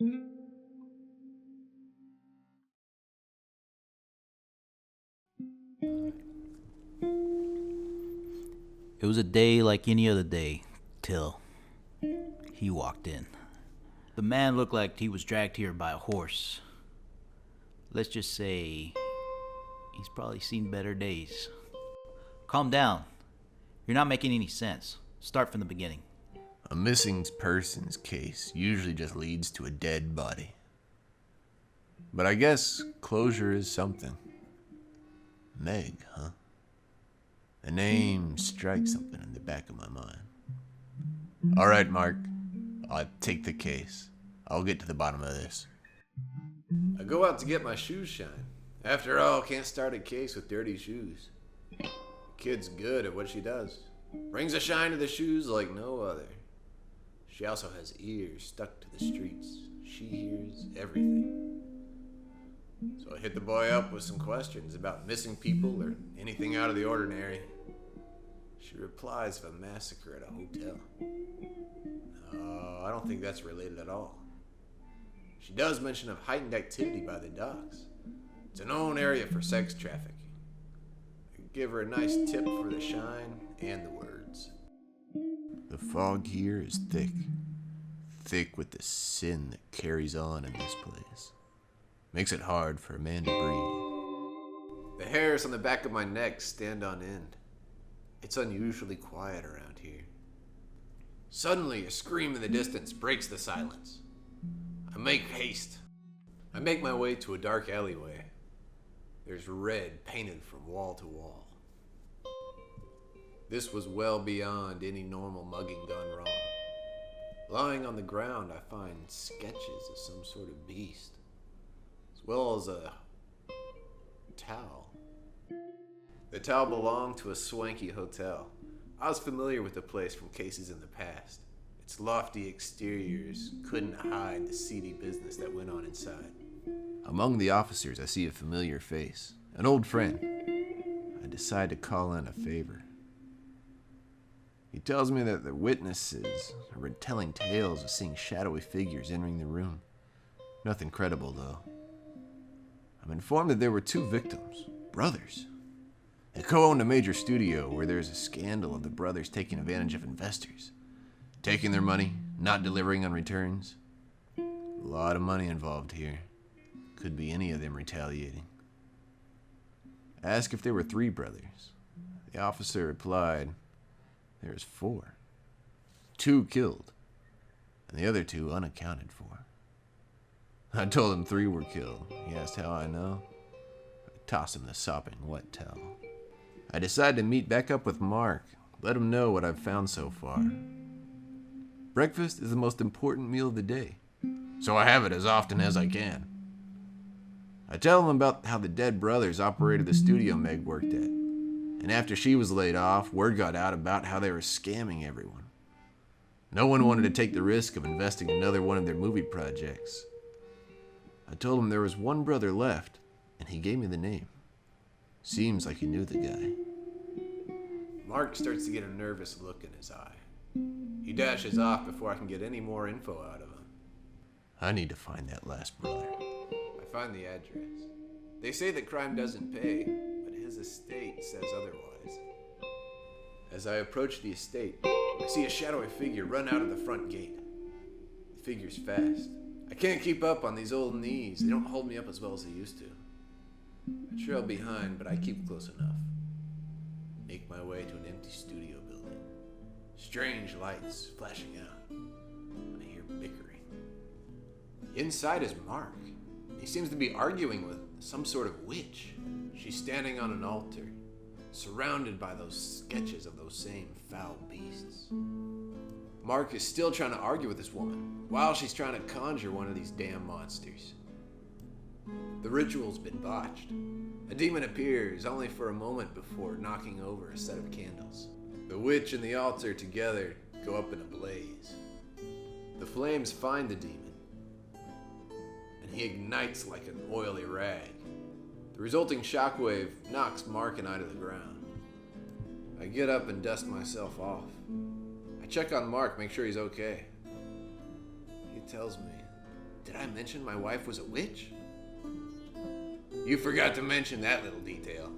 It was a day like any other day, till he walked in. The man looked like he was dragged here by a horse. Let's just say he's probably seen better days. Calm down. You're not making any sense. Start from the beginning. A missing persons case usually just leads to a dead body. But I guess closure is something. Meg, huh? The name strikes something in the back of my mind. All right, Mark. I'll take the case. I'll get to the bottom of this. I go out to get my shoes shined. After all, can't start a case with dirty shoes. The kid's good at what she does. Brings a shine to the shoes like no other. She also has ears stuck to the streets. She hears everything. So I hit the boy up with some questions about missing people or anything out of the ordinary. She replies of a massacre at a hotel. No, I don't think that's related at all. She does mention of heightened activity by the docks. It's a known area for sex trafficking. I give her a nice tip for the shine and the words. The fog here is thick. Thick with the sin that carries on in this place. Makes it hard for a man to breathe. The hairs on the back of my neck stand on end. It's unusually quiet around here. Suddenly, a scream in the distance breaks the silence. I make haste. I make my way to a dark alleyway. There's red painted from wall to wall. This was well beyond any normal mugging gone wrong. Lying on the ground, I find sketches of some sort of beast, as well as a towel. The towel belonged to a swanky hotel. I was familiar with the place from cases in the past. Its lofty exteriors couldn't hide the seedy business that went on inside. Among the officers, I see a familiar face, an old friend. I decide to call in a favor. He tells me that the witnesses are retelling tales of seeing shadowy figures entering the room. Nothing credible, though. I'm informed that there were two victims, brothers. They co-owned a major studio where there's a scandal of the brothers taking advantage of investors. Taking their money, not delivering on returns. A lot of money involved here. Could be any of them retaliating. I asked if there were three brothers. The officer replied, there's four. Two killed, and the other two unaccounted for. I told him three were killed. He asked how I know. I tossed him the sopping wet towel. I decided to meet back up with Mark, let him know what I've found so far. Breakfast is the most important meal of the day, so I have it as often as I can. I tell him about how the dead brothers operated the studio Meg worked at, and after she was laid off, word got out about how they were scamming everyone. No one wanted to take the risk of investing in another one of their movie projects. I told him there was one brother left, and he gave me the name. Seems like he knew the guy. Mark starts to get a nervous look in his eye. He dashes off before I can get any more info out of him. I need to find that last brother. I find the address. They say that crime doesn't pay, but his estate says otherwise. As I approach the estate, I see a shadowy figure run out of the front gate. The figure's fast. I can't keep up on these old knees. They don't hold me up as well as they used to. I trail behind, but I keep close enough. Make my way to an empty studio building. Strange lights flashing out. I hear bickering. Inside is Mark. He seems to be arguing with some sort of witch. She's standing on an altar, surrounded by those sketches of those same foul beasts. Mark is still trying to argue with this woman, while she's trying to conjure one of these damn monsters. The ritual's been botched. A demon appears only for a moment before knocking over a set of candles. The witch and the altar together go up in a blaze. The flames find the demon, and he ignites like an oily rag. The resulting shockwave knocks Mark and I to the ground. I get up and dust myself off. I check on Mark, make sure he's okay. He tells me, Did I mention my wife was a witch? You forgot to mention that little detail.